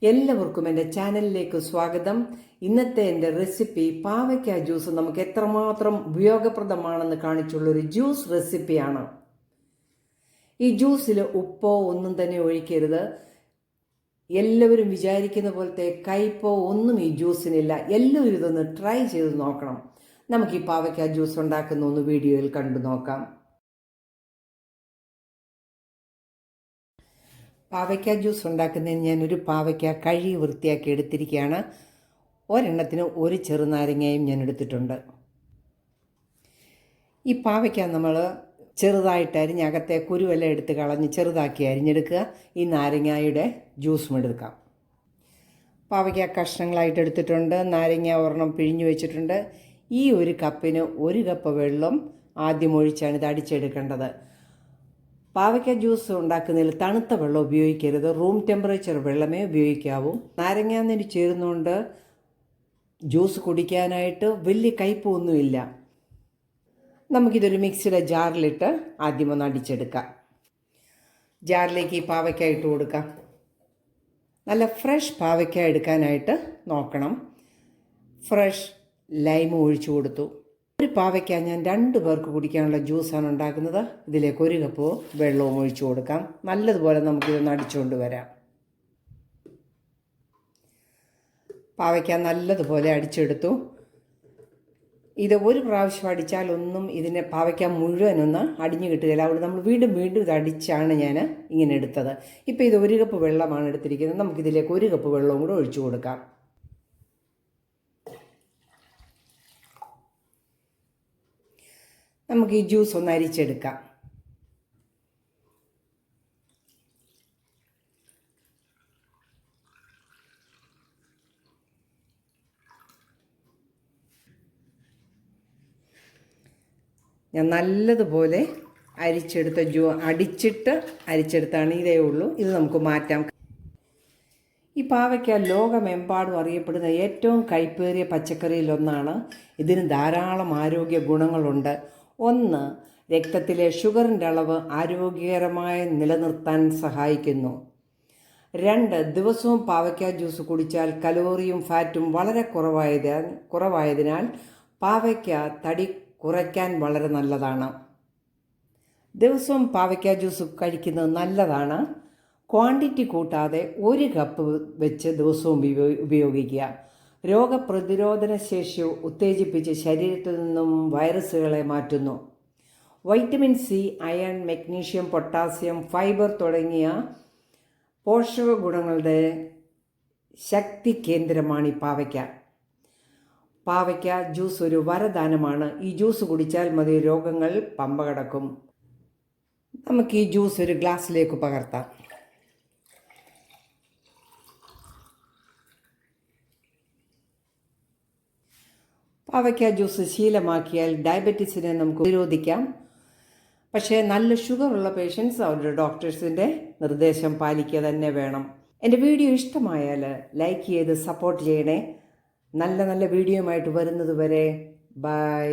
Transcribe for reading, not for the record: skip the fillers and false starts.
എല്ലാവർക്കും എൻ്റെ ചാനലിലേക്ക് സ്വാഗതം. ഇന്നത്തെ എൻ്റെ റെസിപ്പി പാവയ്ക്ക ജ്യൂസ് നമുക്ക് എത്രമാത്രം ഉപയോഗപ്രദമാണെന്ന് കാണിച്ചുള്ളൊരു ജ്യൂസ് റെസിപ്പിയാണ്. ഈ ജ്യൂസിൽ ഉപ്പോ ഒന്നും തന്നെ ഒഴിക്കരുത്. എല്ലാവരും വിചാരിക്കുന്ന പോലത്തെ കയ്പോ ഒന്നും ഈ ജ്യൂസിനില്ല. എല്ലാവരും ഇതൊന്ന് ട്രൈ ചെയ്ത് നോക്കണം. നമുക്ക് ഈ പാവയ്ക്ക ജ്യൂസ് ഉണ്ടാക്കുന്ന ഒന്ന് വീഡിയോയിൽ കണ്ടു നോക്കാം. പാവയ്ക്ക ജ്യൂസ് ഉണ്ടാക്കുന്നതിന് ഞാനൊരു പാവയ്ക്ക കഴുകി വൃത്തിയാക്കി എടുത്തിരിക്കുകയാണ്. ഒരെണ്ണത്തിന് ഒരു ചെറുനാരങ്ങയും ഞാൻ എടുത്തിട്ടുണ്ട്. ഈ പാവയ്ക്ക നമ്മൾ ചെറുതായിട്ട് അരിഞ്ഞ് അകത്തെ കുരുവെല്ലാം എടുത്ത് കളഞ്ഞ് ചെറുതാക്കി അരിഞ്ഞെടുക്കുക. ഈ നാരങ്ങയുടെ ജ്യൂസും എടുക്കാം. പാവയ്ക്ക കഷ്ണങ്ങളായിട്ട് എടുത്തിട്ടുണ്ട്. നാരങ്ങ ഒരെണ്ണം പിഴിഞ്ഞു വെച്ചിട്ടുണ്ട്. ഈ ഒരു കപ്പിന് 1 കപ്പ് വെള്ളം ആദ്യം ഒഴിച്ചാണ് ഇത് അടിച്ചെടുക്കേണ്ടത്. പാവയ്ക്ക ജ്യൂസ് ഉണ്ടാക്കുന്നതിൽ തണുത്ത വെള്ളം ഉപയോഗിക്കരുത്. റൂം ടെമ്പറേച്ചർ വെള്ളമേ ഉപയോഗിക്കാവൂ. നാരങ്ങാനീര് ചേരുന്നതുകൊണ്ട് ജ്യൂസ് കുടിക്കാനായിട്ട് വലിയ കയ്പൊന്നുമില്ല. നമുക്കിതൊരു മിക്സിയുടെ ജാറിലിട്ട് ആദ്യം ഒന്ന് അടിച്ചെടുക്കാം. ജാറിലേക്ക് ഈ പാവയ്ക്ക ഇട്ട് കൊടുക്കാം. നല്ല ഫ്രഷ് പാവയ്ക്ക എടുക്കാനായിട്ട് നോക്കണം. ഫ്രഷ് ലൈം ഒഴിച്ചു കൊടുത്തു. ഒരു പാവയ്ക്ക ഞാൻ 2 പേർക്ക് കുടിക്കാനുള്ള ജ്യൂസാണ് ഉണ്ടാക്കുന്നത്. ഇതിലേക്ക് 1 കപ്പ് വെള്ളവും ഒഴിച്ചു കൊടുക്കാം. നല്ലതുപോലെ നമുക്കിതൊന്ന് അടിച്ചുകൊണ്ട് വരാം. പാവയ്ക്ക നല്ലതുപോലെ അടിച്ചെടുത്തു. ഇത് ഒരു പ്രാവശ്യം അടിച്ചാൽ ഒന്നും ഇതിനെ പാവയ്ക്ക മുഴുവനൊന്ന് അടിഞ്ഞു കിട്ടുകയില്ല. അവിടെ നമ്മൾ വീണ്ടും ഇത് അടിച്ചാണ് ഞാൻ ഇങ്ങനെ എടുത്തത്. ഇപ്പോൾ ഇത് 1 കപ്പ് വെള്ളമാണ് എടുത്തിരിക്കുന്നത്. നമുക്കിതിലേക്ക് 1 കപ്പ് വെള്ളവും കൂടെ ഒഴിച്ചു കൊടുക്കാം. നമുക്ക് ഈ ജ്യൂസ് ഒന്ന് അരിച്ചെടുക്കാം. ഞാൻ നല്ലതുപോലെ അരിച്ചെടുത്താണ്. ഇതേ ഉള്ളൂ. ഇത് നമുക്ക് മാറ്റാം. ഈ പാവയ്ക്ക ലോകമെമ്പാടും അറിയപ്പെടുന്ന ഏറ്റവും കയ്പേറിയ പച്ചക്കറിയിലൊന്നാണ്. ഇതിന് ധാരാളം ആരോഗ്യ ഗുണങ്ങളുണ്ട്. 1. രക്തത്തിലെ ഷുഗറിൻ്റെ അളവ് ആരോഗ്യകരമായി നിലനിർത്താൻ സഹായിക്കുന്നു. 2. ദിവസവും പാവയ്ക്ക ജ്യൂസ് കുടിച്ചാൽ കലോറിയും ഫാറ്റും വളരെ കുറവായതിനാൽ പാവയ്ക്ക തടി കുറയ്ക്കാൻ വളരെ നല്ലതാണ്. ദിവസവും പാവയ്ക്ക ജ്യൂസ് കഴിക്കുന്നത് നല്ലതാണ്. ക്വാണ്ടിറ്റി കൂട്ടാതെ 1 കപ്പ് വെച്ച് ദിവസവും ഉപയോഗിക്കുക. രോഗപ്രതിരോധന ശേഷി ഉത്തേജിപ്പിച്ച് ശരീരത്തിൽ നിന്നും വൈറസുകളെ മാറ്റുന്നു. Vitamin C, iron, magnesium, potassium, fibre തുടങ്ങിയ പോഷക ഗുണങ്ങളുടെ ശക്തി കേന്ദ്രമാണ് ഈ പാവയ്ക്ക. പാവയ്ക്ക ജ്യൂസ് ഒരു വരദാനമാണ്. ഈ ജ്യൂസ് കുടിച്ചാൽ മതി, രോഗങ്ങൾ പമ്പ കടക്കും. നമുക്ക് ഈ ജ്യൂസ് ഒരു ഗ്ലാസ്സിലേക്ക് പകർത്താം. പാവയ്ക്ക ജ്യൂസ് ശീലമാക്കിയാൽ ഡയബറ്റീസിനെ നമുക്ക് പ്രതിരോധിക്കാം. പക്ഷേ നല്ല ഷുഗറുള്ള പേഷ്യൻസ് അവരുടെ ഡോക്ടേഴ്സിൻ്റെ നിർദ്ദേശം പാലിക്കുക തന്നെ വേണം. എൻ്റെ വീഡിയോ ഇഷ്ടമായാൽ ലൈക്ക് ചെയ്ത് സപ്പോർട്ട് ചെയ്യണേ. നല്ല വീഡിയോയുമായിട്ട് വരുന്നത് വരെ ബൈ.